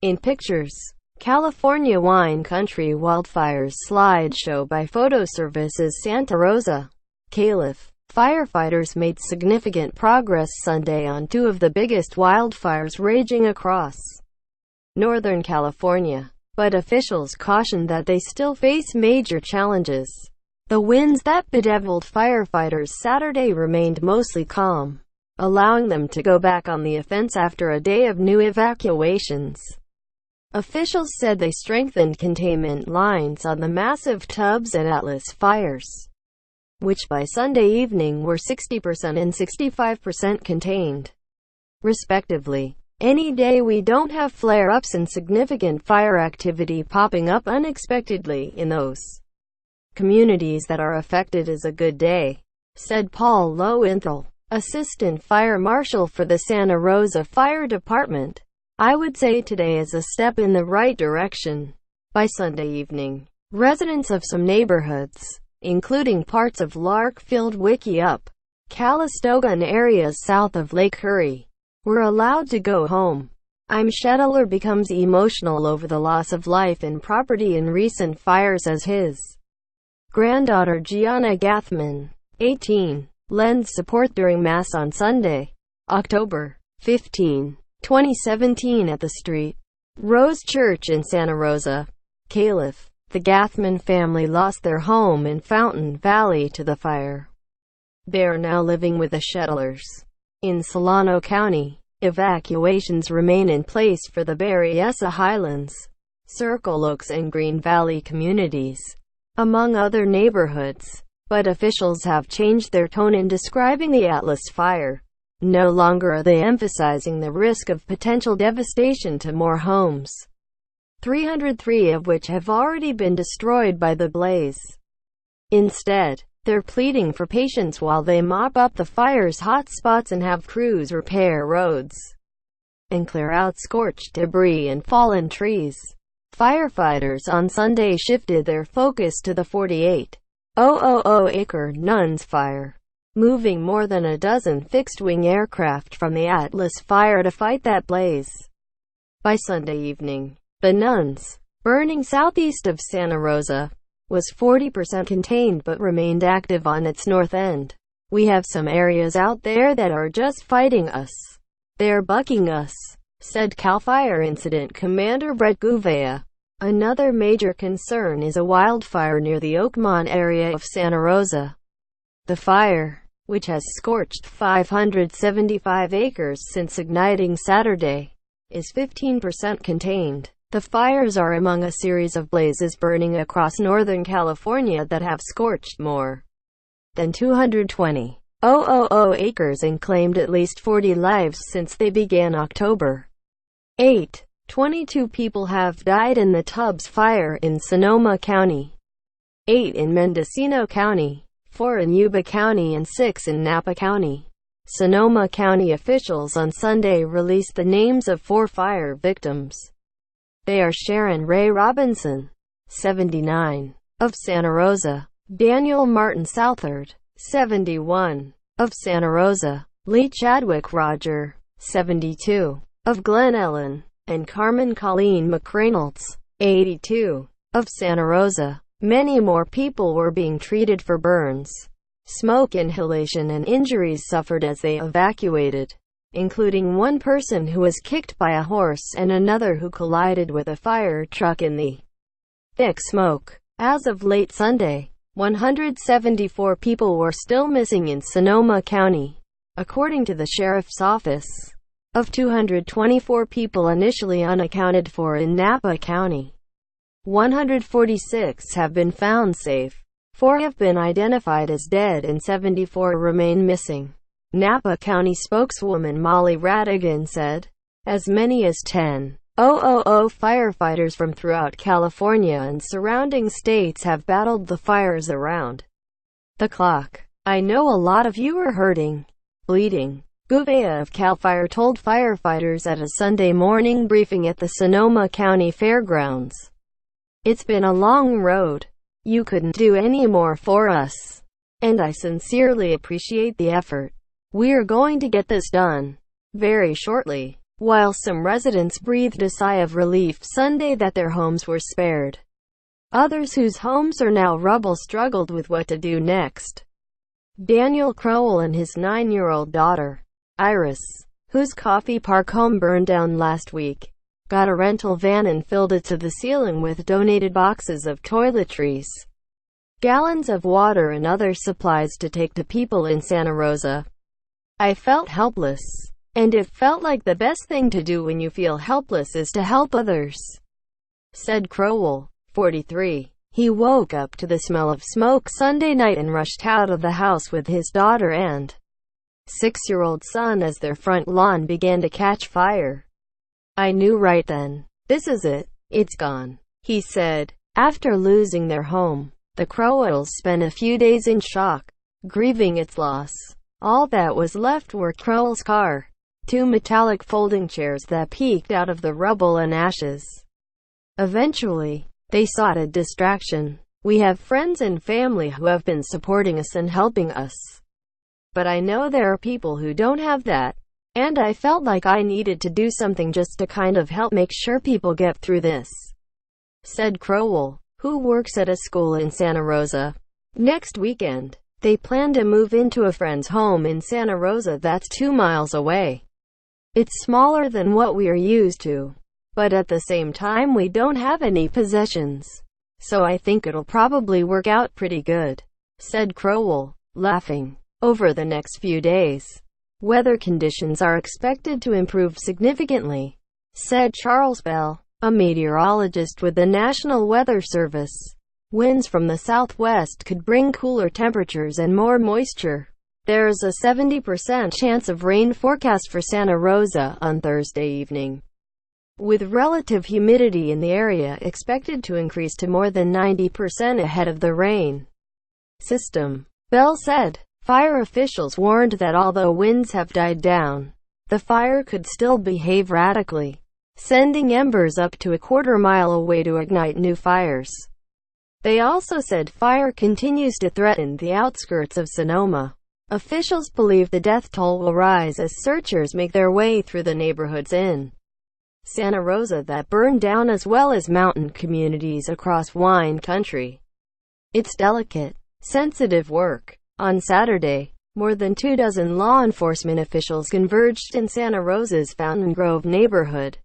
In pictures. California wine country wildfires slideshow by photo services Santa Rosa, Calif. Firefighters made significant progress Sunday on two of the biggest wildfires raging across Northern California, but officials cautioned that they still face major challenges. The winds that bedeviled firefighters Saturday remained mostly calm, allowing them to go back on the offense after a day of new evacuations. Officials said they strengthened containment lines on the massive Tubbs and Atlas fires, which by Sunday evening were 60% and 65% contained, respectively. Any day we don't have flare-ups and significant fire activity popping up unexpectedly in those communities that are affected is a good day, said Paul Lowenthal, assistant fire marshal for the Santa Rosa Fire Department. I would say today is a step in the right direction. By Sunday evening, residents of some neighborhoods, including parts of Larkfield, Wickiup, Calistoga and areas south of Lake Curry, were allowed to go home. I'm Schettler becomes emotional over the loss of life and property in recent fires as his granddaughter Gianna Gathman, 18, lends support during Mass on Sunday, October 15, 2017 at the St. Rose Church in Santa Rosa, Calif. The Gathman family lost their home in Fountain Valley to the fire. They are now living with the Shettlers in Solano County. Evacuations remain in place for the Berryessa Highlands, Circle Oaks and Green Valley communities, among other neighborhoods, but officials have changed their tone in describing the Atlas fire. No longer are they emphasizing the risk of potential devastation to more homes, 303 of which have already been destroyed by the blaze. Instead, they're pleading for patience while they mop up the fire's hot spots and have crews repair roads and clear out scorched debris and fallen trees. Firefighters on Sunday shifted their focus to the 48,000-acre Nuns fire, moving more than a dozen fixed-wing aircraft from the Atlas fire to fight that blaze. By Sunday evening, the Nuns, burning southeast of Santa Rosa, was 40% contained but remained active on its north end. We have some areas out there that are just fighting us. They're bucking us, said CAL FIRE Incident Commander Brett Gouveia. Another major concern is a wildfire near the Oakmont area of Santa Rosa. The fire, which has scorched 575 acres since igniting Saturday, is 15% contained. The fires are among a series of blazes burning across Northern California that have scorched more than 220,000 acres and claimed at least 40 lives since they began October 8. 22 people have died in the Tubbs fire in Sonoma County, 8 in Mendocino County, 4 in Yuba County and 6 in Napa County. Sonoma County officials on Sunday released the names of 4 fire victims. They are Sharon Ray Robinson, 79, of Santa Rosa; Daniel Martin Southard, 71, of Santa Rosa; Lee Chadwick Roger, 72, of Glen Ellen; and Carmen Colleen McReynolds, 82, of Santa Rosa. Many more people were being treated for burns, smoke inhalation and injuries suffered as they evacuated, including one person who was kicked by a horse and another who collided with a fire truck in the thick smoke. As of late Sunday, 174 people were still missing in Sonoma County, according to the sheriff's office, of 224 people initially unaccounted for in Napa County. 146 have been found safe, 4 have been identified as dead and 74 remain missing. Napa County spokeswoman Molly Radigan said, as many as 10,000 firefighters from throughout California and surrounding states have battled the fires around the clock. I know a lot of you are hurting, bleeding, Gouveia of CAL FIRE told firefighters at a Sunday morning briefing at the Sonoma County Fairgrounds. It's been a long road. You couldn't do any more for us. And I sincerely appreciate the effort. We're going to get this done very shortly. while some residents breathed a sigh of relief Sunday that their homes were spared. Others whose homes are now rubble struggled with what to do next. Daniel Crowell and his 9-year-old daughter, Iris, whose Coffee Park home burned down last week, got a rental van and filled it to the ceiling with donated boxes of toiletries, gallons of water and other supplies to take to people in Santa Rosa. I felt helpless. And it felt like the best thing to do when you feel helpless is to help others, said Crowell, 43. He woke up to the smell of smoke Sunday night and rushed out of the house with his daughter and 6-year-old son as their front lawn began to catch fire. I knew right then, this is it, it's gone, he said. After losing their home, the Crowells spent a few days in shock, grieving its loss. All that was left were Crowell's car, 2 metallic folding chairs that peeked out of the rubble and ashes. Eventually, they sought a distraction. We have friends and family who have been supporting us and helping us. But I know there are people who don't have that, and I felt like I needed to do something just to kind of help make sure people get through this, said Crowell, who works at a school in Santa Rosa. Next weekend, they plan to move into a friend's home in Santa Rosa that's 2 miles away. It's smaller than what we are used to, but at the same time we don't have any possessions, so I think it'll probably work out pretty good, said Crowell, laughing. Over the next few days, weather conditions are expected to improve significantly, said Charles Bell, a meteorologist with the National Weather Service. Winds from the southwest could bring cooler temperatures and more moisture. There is a 70% chance of rain forecast for Santa Rosa on Thursday evening, with relative humidity in the area expected to increase to more than 90% ahead of the rain system. Bell said. Fire officials warned that although winds have died down, the fire could still behave radically, sending embers up to a quarter-mile away to ignite new fires. They also said fire continues to threaten the outskirts of Sonoma. Officials believe the death toll will rise as searchers make their way through the neighborhoods in Santa Rosa that burned down, as well as mountain communities across wine country. It's delicate, sensitive work. On Saturday, more than 24 law enforcement officials converged in Santa Rosa's Fountain Grove neighborhood,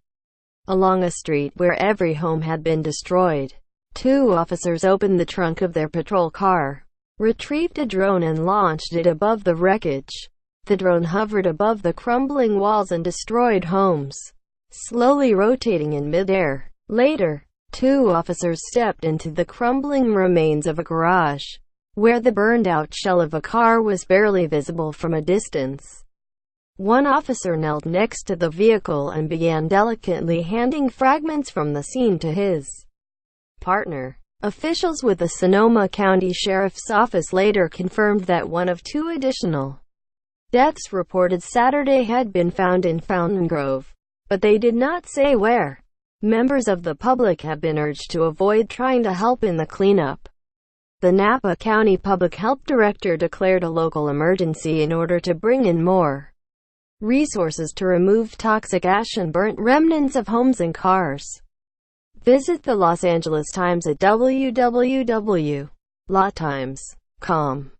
along a street where every home had been destroyed. 2 officers opened the trunk of their patrol car, retrieved a drone and launched it above the wreckage. The drone hovered above the crumbling walls and destroyed homes, slowly rotating in midair. Later, 2 officers stepped into the crumbling remains of a garage, where the burned-out shell of a car was barely visible from a distance. One officer knelt next to the vehicle and began delicately handing fragments from the scene to his partner. Officials with the Sonoma County Sheriff's Office later confirmed that one of 2 additional deaths reported Saturday had been found in Fountain Grove, but they did not say where. Members of the public have been urged to avoid trying to help in the cleanup. The Napa County Public Health Director declared a local emergency in order to bring in more resources to remove toxic ash and burnt remnants of homes and cars. Visit the Los Angeles Times at www.latimes.com.